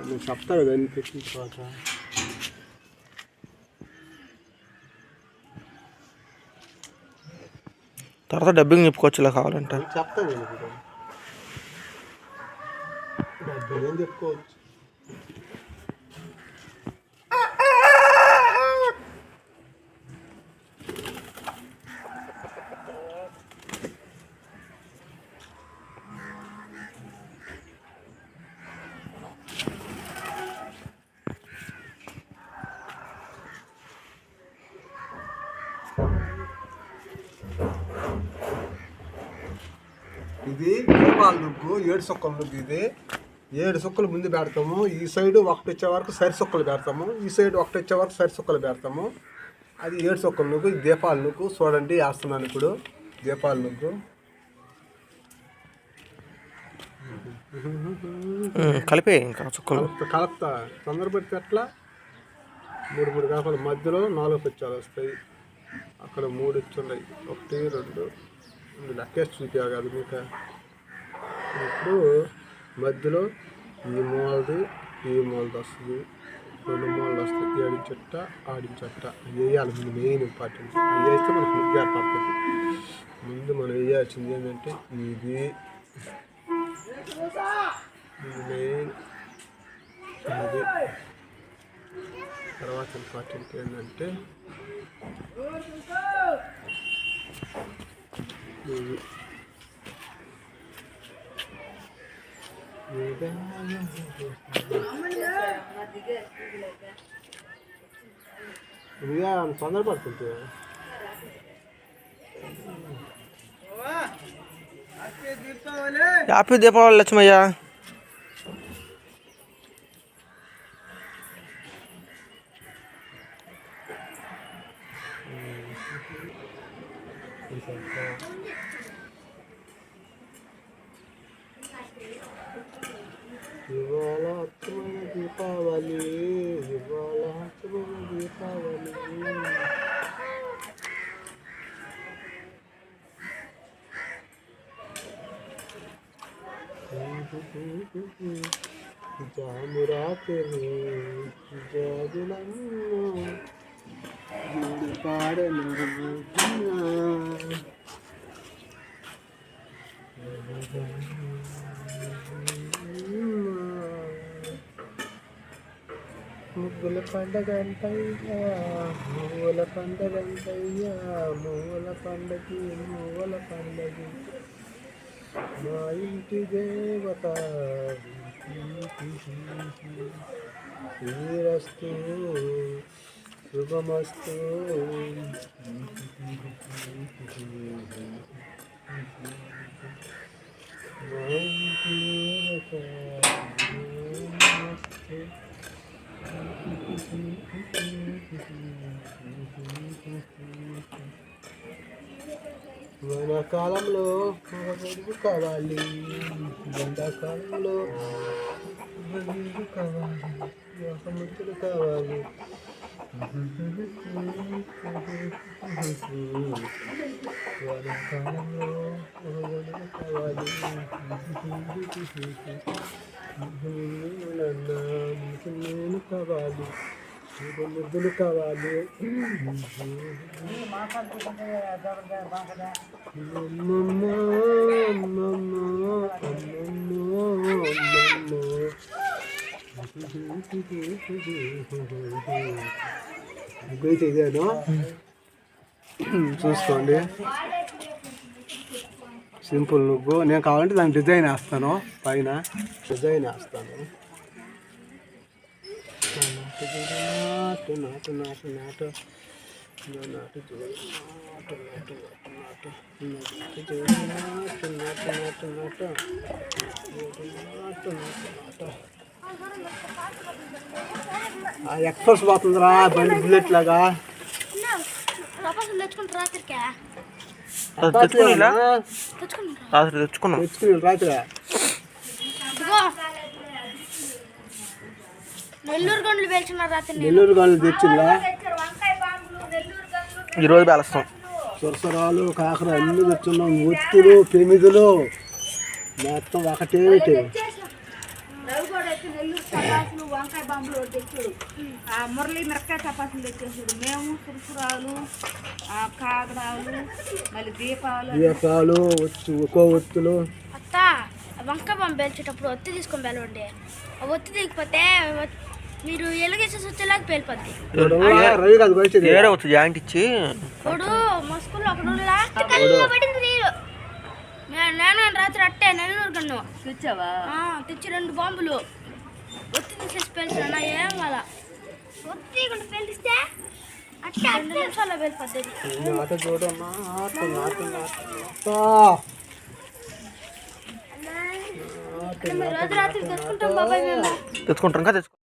నువ్వు చెప్తా కదా అన్ని పెట్టిన తర్వాత తర్వాత డబ్బింగ్ చెప్పుకోవచ్చు ఇలా కావాలంటే. చెప్తాను నేను ఇప్పుడు డబ్బింగ్ ఏం చెప్పుకోవచ్చు. ఇది దీపాల నుగ్గు 7 సుక్కల నుగ్గు. ఇది 7 సుక్కలు ముందు పెడతాము. ఈ సైడ్ ఒకటి వచ్చే వరకు సరి సుక్కలు పెడతాము. ఈ సైడ్ ఒకటి వచ్చే వరకు సరి సుక్కలు పెడతాము. అది 7 సుక్కల నుగ్గు. ఇది దీపాల నుగ్గు. చూడండి వేస్తున్నాను ఇప్పుడు దీపాల నుగ్గు. కలిపే ఇంకా చుక్కలు కలుపుతా తొందరపడితే అట్లా 3 కాపాలు మధ్యలో 4 పిచ్చాలు వస్తాయి. అక్కడ 3 ఇచ్చున్నాయి. 1 2 లెక్కేసి చూపించాలి కదా మీకు. ఇప్పుడు మధ్యలో ఈ మూలది వస్తుంది. 2 మూలలు వస్తాయి. ఏడించట్ట ఆడించట్ట వేయాలి. ముందు మెయిన్ ఇంపార్టెంట్ అది వేస్తే మనకు ముగ్గు ఏర్పడుతుంది. ముందు మనం వేయాల్సింది ఏంటంటే ఇది మెయిన్. అది తర్వాత ఇంపార్టెంట్ ఏంటంటే ఇదిగా తొందరపడుతుంది. హ్యాపీ దీపావళి లక్ష్మయ్య. ఇవాళ అచ్చమైన దీపావళి, ఇవాళ అచ్చమైన దీపావళి. జాము రాత్రి జాజులన్ను పాడను ముగ్గుల పండగంటయ్యా, మూల పండగంటయ్యా, మూల పండగి మూల పండగి మా ఇంటి దేవత శ్రీరస్తు శుభమస్తు. మా ఇంటి దేవత వానాకాలంలో ఒక గొడుగు కావాలి, ఎండాకాలంలో ఒక గొడుగు కావాలి, ఒక ముద్దులు కావాలి. వానాకాలంలో ఒక గొడుగు కావాలి, నేను కావాలి, ముద్దులు కావాలి. అయితే ఇదేనా చూసుకోండి. సింపుల్ నువ్వు. నేను కావాలంటే దానికి డిజైన్ వేస్తాను. పైన డిజైన్ వేస్తాను. నాటు నాటు నాటు నాటు నాటు ఎక్స్ప్రెస్ పోతుందిరా బండి బుల్లెట్ లాగా. తెచ్చుకున్నాం రాత్రి నెల్లూరు గంటలు తెచ్చిందా. ఈరోజు బేలస్తాం. సురసరాలు కాకర అన్ని తెచ్చున్నాం. ఒత్తులు పెమిదులు మొత్తం ఒకటే రవి కూడా అయితే నెల్లూరు చపాసులు వంకాయ బాంబులు తెచ్చాడు. ఆ మురళి మిరకాయ చపాసులు తెచ్చేసాడు. మేము సురుసురాలు కాగడాలు మళ్ళీ దీపాలు ఒక్కో ఒత్తులు. అత్త వంకాయ బాంబు పేల్చేటప్పుడు ఒత్తి తీసుకొని పేలండి. ఆ ఒత్తి దిగిపోతే మీరు ఎలుగేసేసి వచ్చేలాగా పేలిపోద్ది. రవి కాదు బయట ఏరే వచ్చి జాయింట్ ఇచ్చి ఇప్పుడు మా స్కూల్లో ఒకడు లాస్ట్ కల్లో పడింది నీరు. నేను రాత్రి అట్టే నెల్లూరు కన్ను తెచ్చావా? తెచ్చి 2 బాంబులు ఒత్తి తీసేసి పేల్చాను. ఏం వాళ్ళ ఒత్తి కూడా పేలిస్తే అట్టే 2 నిమిషాల్లో పేలిపోద్ది. నాట చూడమ్మా రోజు రాత్రి తెచ్చుకుంటాం బాబాయ్ మేము. తెచ్చుకుంటాం కదా తెచ్చుకో.